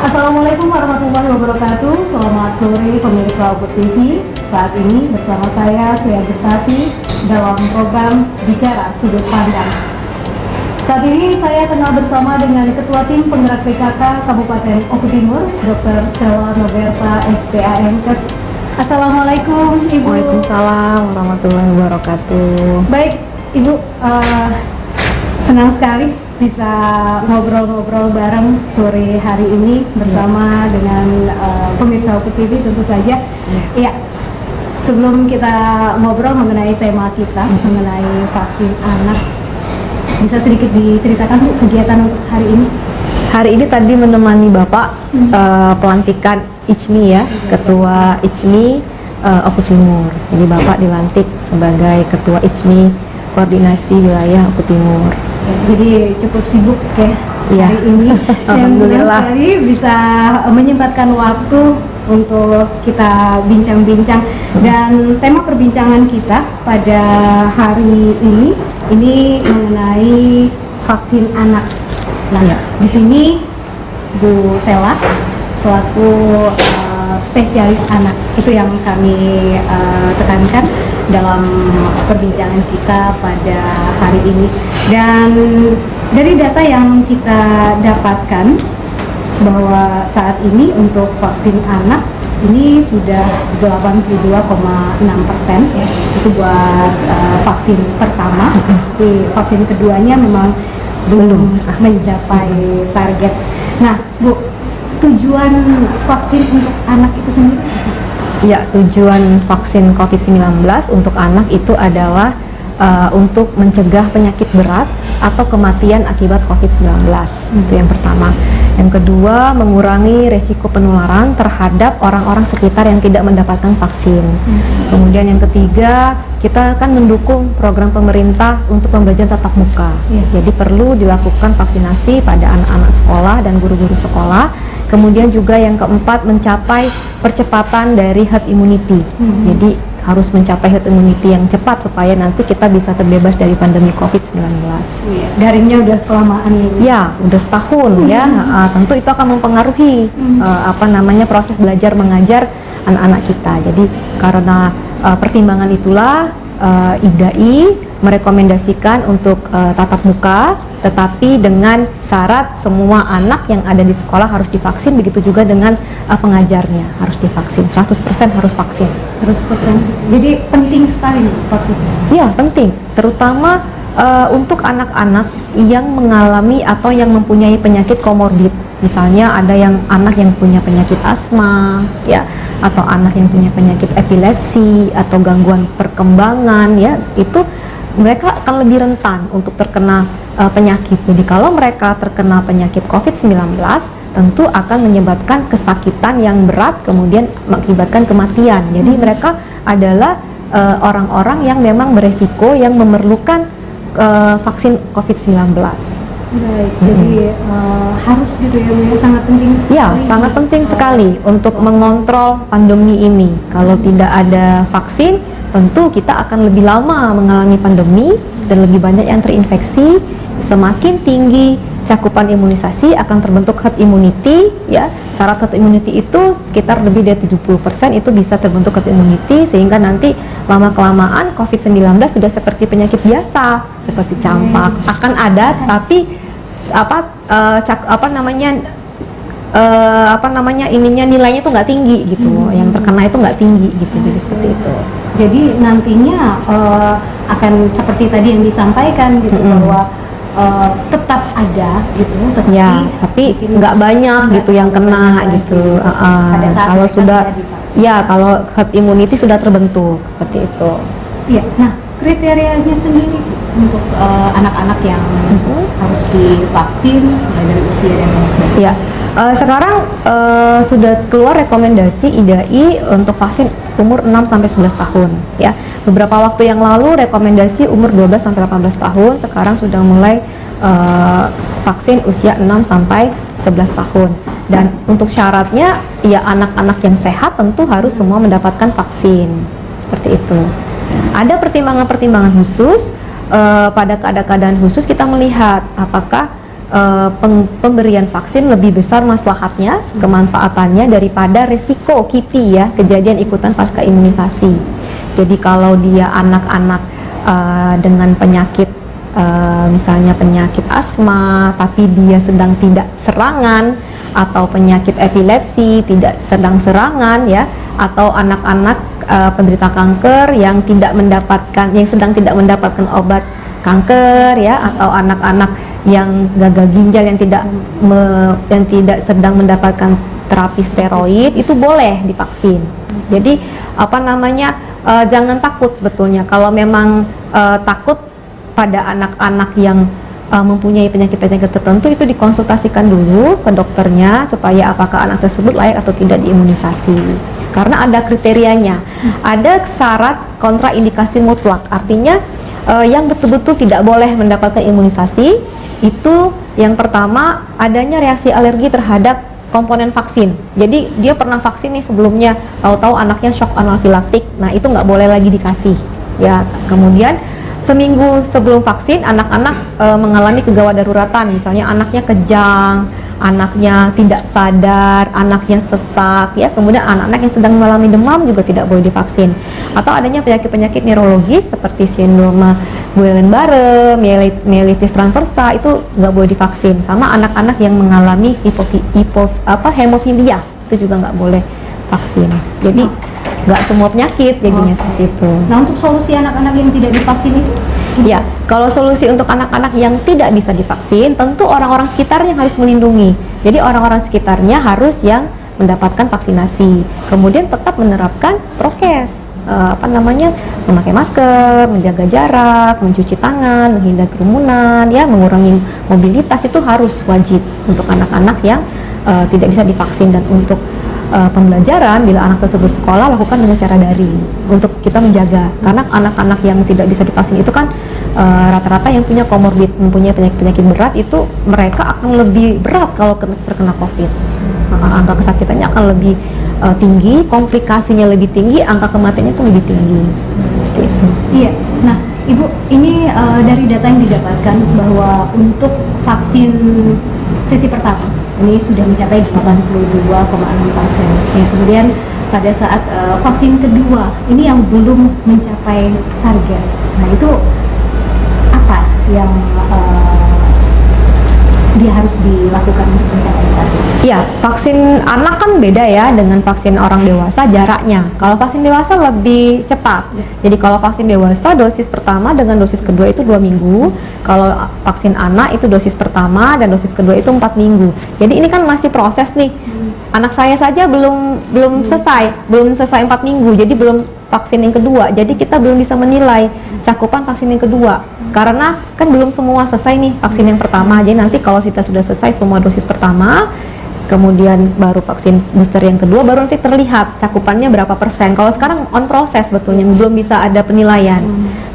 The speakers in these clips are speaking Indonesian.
Assalamualaikum warahmatullahi wabarakatuh. Selamat sore pemirsa Uput TV. Saat ini bersama saya Sia Gustati dalam program Bicara Sudut Pandang. Saat ini saya kenal bersama dengan Ketua Tim Penggerak PKK Kabupaten Oku Timur, Dr. Stella Noberta SPAMkes. Assalamualaikum Ibu. Waalaikumsalam warahmatullahi wabarakatuh. Baik Ibu, senang sekali bisa ngobrol-ngobrol bareng sore hari ini bersama dengan pemirsa Uput TV tentu saja. Iya. Sebelum kita ngobrol mengenai tema kita mengenai vaksin anak, bisa sedikit diceritakan Bu kegiatan untuk hari ini? Hari ini tadi menemani Bapak pelantikan ICMI ya, Ketua ICMI Oku Timur. Jadi Bapak dilantik sebagai Ketua ICMI Koordinasi Wilayah Oku Timur. Jadi cukup sibuk ya hari ini. Alhamdulillah. Sekali bisa menyempatkan waktu untuk kita bincang-bincang. Dan tema perbincangan kita pada hari ini mengenai vaksin anak. Nah, di sini Bu Sela selaku spesialis anak itu yang kami tekankan dalam perbincangan kita pada hari ini. Dan dari data yang kita dapatkan bahwa saat ini untuk vaksin anak ini sudah 82,6% ya, itu buat vaksin pertama. Di vaksin keduanya memang belum mencapai target. Nah, Bu, tujuan vaksin untuk anak itu sendiri apa sih? Ya, tujuan vaksin COVID-19 untuk anak itu adalah untuk mencegah penyakit berat atau kematian akibat COVID-19. Itu yang pertama. Yang kedua, mengurangi resiko penularan terhadap orang-orang sekitar yang tidak mendapatkan vaksin. Kemudian yang ketiga, kita akan mendukung program pemerintah untuk pembelajaran tatap muka. Jadi perlu dilakukan vaksinasi pada anak-anak sekolah dan guru-guru sekolah. Kemudian juga yang keempat, mencapai percepatan dari herd immunity. Jadi harus mencapai herd immunity yang cepat supaya nanti kita bisa terbebas dari pandemi COVID-19. Darinya udah kelamaan ini. Ya, udah setahun ya. Tentu itu akan mempengaruhi proses belajar mengajar anak-anak kita. Jadi karena pertimbangan itulah IDAI merekomendasikan untuk tatap muka, tetapi dengan syarat semua anak yang ada di sekolah harus divaksin, begitu juga dengan pengajarnya harus divaksin, 100% harus vaksin. 100%. Jadi penting sekali vaksin. Ya, penting, terutama untuk anak-anak yang mengalami atau yang mempunyai penyakit komorbid. Misalnya ada yang anak yang punya penyakit asma, ya, atau anak yang punya penyakit epilepsi atau gangguan perkembangan, ya, itu mereka akan lebih rentan untuk terkena penyakit. Jadi kalau mereka terkena penyakit COVID-19, tentu akan menyebabkan kesakitan yang berat, kemudian mengakibatkan kematian. Jadi mereka adalah orang-orang yang memang beresiko yang memerlukan vaksin COVID-19. Baik, jadi harus gitu ya, sangat penting sekali. Ya, sangat penting sekali untuk mengontrol pandemi ini. Kalau tidak ada vaksin, tentu kita akan lebih lama mengalami pandemi dan lebih banyak yang terinfeksi. Semakin tinggi cakupan imunisasi akan terbentuk herd immunity, ya. Syarat herd immunity itu sekitar lebih dari 70% itu bisa terbentuk herd immunity, sehingga nanti lama-kelamaan COVID-19 sudah seperti penyakit biasa, seperti campak akan ada, tapi nilainya itu nggak tinggi gitu, yang terkena itu nggak tinggi gitu, jadi seperti itu. Jadi nantinya akan seperti tadi yang disampaikan gitu, bahwa tetap ada gitu, tapi nggak banyak gitu yang kena gitu. Kalau sudah, kalau herd immunity sudah terbentuk seperti itu. Iya. Nah, kriterianya sendiri untuk anak-anak yang harus divaksin dari usia dan usia. Ya, sekarang sudah keluar rekomendasi IDAI untuk vaksin umur 6 sampai 11 tahun ya. Beberapa waktu yang lalu rekomendasi umur 12 sampai 18 tahun, sekarang sudah mulai vaksin usia 6 sampai 11 tahun. Dan untuk syaratnya ya anak-anak yang sehat tentu harus semua mendapatkan vaksin. Seperti itu. Ada pertimbangan-pertimbangan khusus, pada keadaan khusus kita melihat apakah pemberian vaksin lebih besar maslahatnya, kemanfaatannya daripada resiko KIPI ya, kejadian ikutan pasca imunisasi. Jadi kalau dia anak-anak dengan penyakit misalnya penyakit asma tapi dia sedang tidak serangan, atau penyakit epilepsi tidak sedang serangan ya, atau anak-anak penderita kanker yang sedang tidak mendapatkan obat kanker ya, atau anak-anak yang gagal ginjal yang tidak sedang mendapatkan terapi steroid, itu boleh divaksin. Jadi jangan takut sebetulnya. Kalau memang takut pada anak-anak yang mempunyai penyakit-penyakit tertentu, itu dikonsultasikan dulu ke dokternya supaya apakah anak tersebut layak atau tidak diimunisasi. Karena ada kriterianya, ada syarat kontraindikasi mutlak, artinya yang betul-betul tidak boleh mendapatkan imunisasi itu yang pertama adanya reaksi alergi terhadap komponen vaksin. Jadi dia pernah vaksin nih sebelumnya, tahu-tahu anaknya shock anafilaktik, nah itu nggak boleh lagi dikasih ya. Kemudian seminggu sebelum vaksin anak-anak mengalami kegawat daruratan, misalnya anaknya kejang, anaknya tidak sadar, anaknya sesak ya, kemudian anak-anak yang sedang mengalami demam juga tidak boleh divaksin. Atau adanya penyakit-penyakit neurologis seperti sindroma Guillain-Barré, mielitis transversa, itu nggak boleh divaksin. Sama anak-anak yang mengalami hemofilia, itu juga nggak boleh vaksin. Jadi nggak semua penyakit jadinya seperti itu. Nah, untuk solusi anak-anak yang tidak divaksin itu? Ya, kalau solusi untuk anak-anak yang tidak bisa divaksin, tentu orang-orang sekitarnya harus melindungi. Jadi orang-orang sekitarnya harus yang mendapatkan vaksinasi. Kemudian tetap menerapkan prokes, memakai masker, menjaga jarak, mencuci tangan, menghindari kerumunan, ya, mengurangi mobilitas, itu harus wajib untuk anak-anak yang tidak bisa divaksin. Dan untuk pembelajaran, bila anak tersebut sekolah, lakukan dengan secara daring untuk kita menjaga, karena anak-anak yang tidak bisa divaksin itu kan rata-rata yang punya komorbid, mempunyai penyakit berat, itu mereka akan lebih berat kalau terkena COVID. Angka kesakitannya akan lebih tinggi, komplikasinya lebih tinggi, angka kematiannya itu lebih tinggi. Seperti itu. Iya. Nah, Ibu, ini dari data yang didapatkan bahwa untuk vaksin sesi pertama ini sudah mencapai 82,6%. Ya, kemudian pada saat vaksin kedua ini yang belum mencapai target. Nah, itu apa yang dia harus dilakukan untuk mencapai target? Ya, vaksin anak kan beda ya dengan vaksin orang dewasa jaraknya. Kalau vaksin dewasa lebih cepat. Jadi kalau vaksin dewasa dosis pertama dengan dosis kedua itu 2 minggu. Kalau vaksin anak itu dosis pertama dan dosis kedua itu 4 minggu. Jadi ini kan masih proses nih. Anak saya saja belum selesai 4 minggu. Jadi belum vaksin yang kedua. Jadi kita belum bisa menilai cakupan vaksin yang kedua. Karena kan belum semua selesai nih vaksin yang pertama. Jadi nanti kalau kita sudah selesai semua dosis pertama, kemudian baru vaksin booster yang kedua, baru nanti terlihat cakupannya berapa persen. Kalau sekarang on proses betulnya, belum bisa ada penilaian.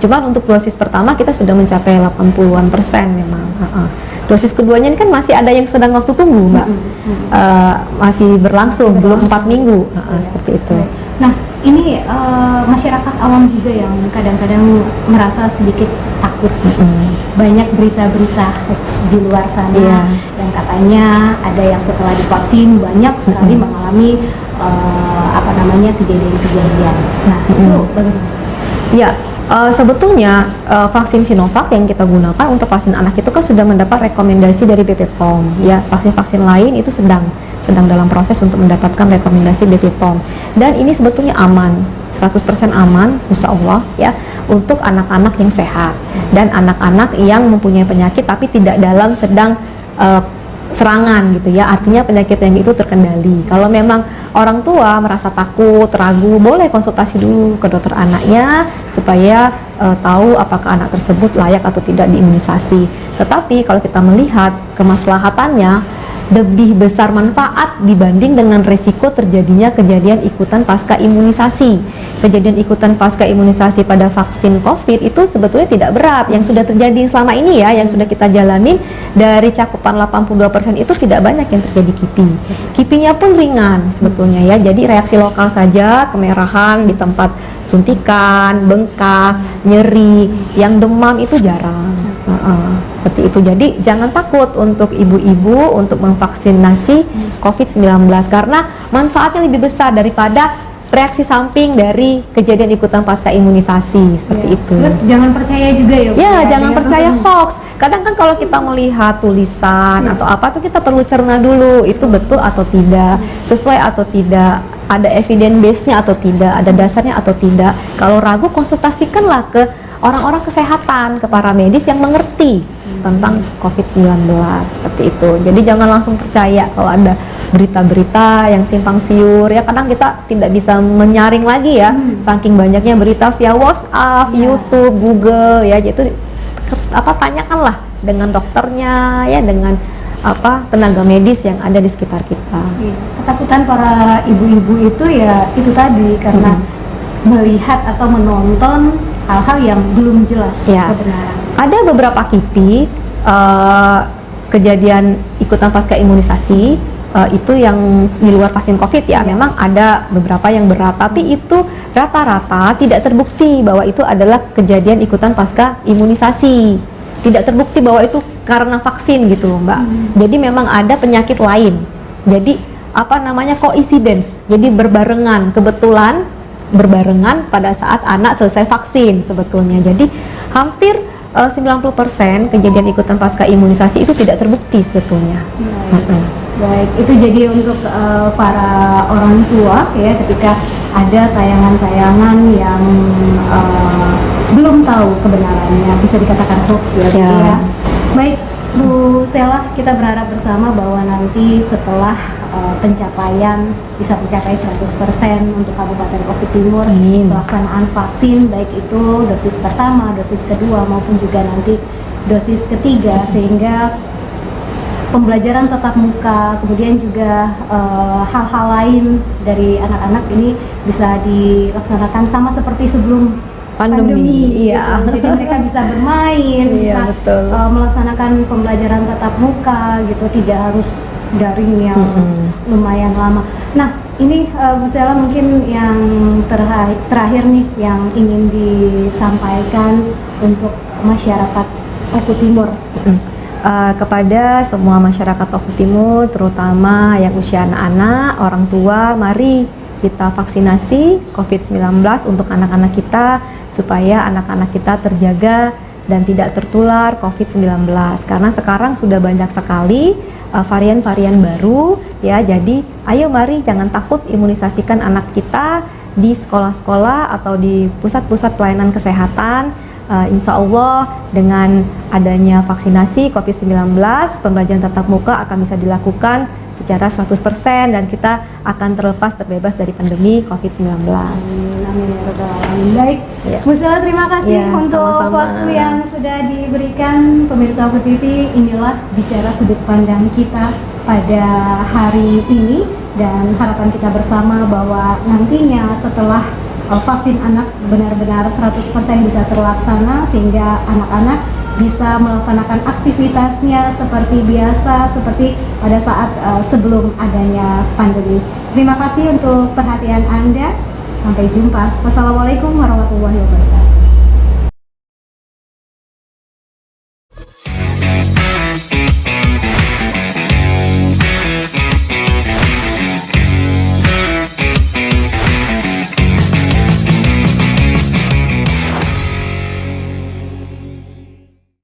Cuma untuk dosis pertama kita sudah mencapai 80-an% memang. Dosis keduanya ini kan masih ada yang sedang waktu tunggu, Mbak. Masih berlangsung, belum 4 minggu. Seperti itu. Nah, ini masyarakat awam juga yang kadang-kadang merasa sedikit takut. Banyak berita-berita hoax di luar sana yang katanya ada yang setelah divaksin banyak sekali mengalami kejadian-kejadian. Nah, itu bagaimana? Ya, sebetulnya vaksin Sinovac yang kita gunakan untuk vaksin anak itu kan sudah mendapat rekomendasi dari BP POM. Ya, vaksin-vaksin lain itu sedang dalam proses untuk mendapatkan rekomendasi BP POM. Dan ini sebetulnya aman, 100% aman, insya Allah ya, untuk anak-anak yang sehat dan anak-anak yang mempunyai penyakit tapi tidak dalam sedang serangan gitu ya, artinya penyakit yang itu terkendali. Kalau memang orang tua merasa takut, ragu, boleh konsultasi dulu ke dokter anaknya supaya tahu apakah anak tersebut layak atau tidak diimunisasi. Tetapi kalau kita melihat kemaslahatannya, lebih besar manfaat dibanding dengan resiko terjadinya kejadian ikutan pasca imunisasi. Kejadian ikutan pasca imunisasi pada vaksin COVID itu sebetulnya tidak berat. Yang sudah terjadi selama ini ya, yang sudah kita jalani, dari cakupan 82% itu tidak banyak yang terjadi KIPI. KIPI-nya pun ringan sebetulnya ya. Jadi reaksi lokal saja, kemerahan di tempat suntikan, bengkak, nyeri, yang demam itu jarang. Seperti itu. Jadi jangan takut untuk ibu-ibu untuk memvaksinasi COVID-19 karena manfaatnya lebih besar daripada reaksi samping dari kejadian ikutan pasca imunisasi seperti itu. Terus jangan percaya juga ya, Bu, Ya, jangan dengan percaya hoax. Kadang kan kalau kita melihat tulisan atau apa tuh kita perlu cerna dulu itu betul atau tidak, sesuai atau tidak, ada evidence base-nya atau tidak, ada dasarnya atau tidak. Kalau ragu konsultasikanlah ke orang-orang kesehatan, ke para medis yang mengerti tentang COVID-19 seperti itu. Jadi jangan langsung percaya kalau ada berita-berita yang simpang siur ya, kadang kita tidak bisa menyaring lagi ya, saking banyaknya berita via WhatsApp, YouTube, Google ya, itu tanyakanlah dengan dokternya ya, dengan tenaga medis yang ada di sekitar kita. Ketakutan para ibu-ibu itu ya itu tadi karena melihat atau menonton hal-hal yang belum jelas kebenaran. Ada beberapa KIPI kejadian ikutan pasca imunisasi itu yang di luar vaksin COVID ya, memang ada beberapa yang berat, tapi itu rata-rata tidak terbukti bahwa itu adalah kejadian ikutan pasca imunisasi, tidak terbukti bahwa itu karena vaksin gitu loh Mbak. Jadi memang ada penyakit lain, jadi coincidence, jadi berbarengan, kebetulan berbarengan pada saat anak selesai vaksin sebetulnya. Jadi hampir 90% kejadian ikutan pasca imunisasi itu tidak terbukti sebetulnya. Baik, itu jadi untuk para orang tua ya, ketika ada tayangan-tayangan yang belum tahu kebenarannya, bisa dikatakan hoax ya. Ya. Baik, Bu Sela, kita berharap bersama bahwa nanti setelah pencapaian bisa mencapai 100% untuk Kabupaten Oku Timur, pelaksanaan vaksin baik itu dosis pertama, dosis kedua maupun juga nanti dosis ketiga, sehingga pembelajaran tatap muka, kemudian juga hal-hal lain dari anak-anak ini bisa dilaksanakan sama seperti sebelum pandemi iya. Gitu. Jadi mereka bisa bermain, bisa melaksanakan pembelajaran tatap muka gitu, tidak harus daring yang lumayan lama. Nah, ini Bu Sela mungkin yang terakhir nih yang ingin disampaikan untuk masyarakat Oku Timur. Kepada semua masyarakat Oku Timur, terutama yang usia anak-anak, orang tua, mari kita vaksinasi COVID-19 untuk anak-anak kita supaya anak-anak kita terjaga dan tidak tertular COVID-19, karena sekarang sudah banyak sekali varian-varian baru ya. Jadi ayo mari jangan takut imunisasikan anak kita di sekolah-sekolah atau di pusat-pusat pelayanan kesehatan. Insya Allah dengan adanya vaksinasi COVID-19, pembelajaran tatap muka akan bisa dilakukan secara 100% dan kita akan terbebas dari pandemi COVID-19. Amin ya rabbal alamin. Baik, Bu Sela, terima kasih untuk waktu yang sudah diberikan. Pemirsa Oku TV, inilah bicara sudut pandang kita pada hari ini, dan harapan kita bersama bahwa nantinya setelah vaksin anak benar-benar 100% bisa terlaksana, sehingga anak-anak bisa melaksanakan aktivitasnya seperti biasa, seperti pada saat sebelum adanya pandemi. Terima kasih untuk perhatian Anda. Sampai jumpa. Wassalamualaikum warahmatullahi wabarakatuh.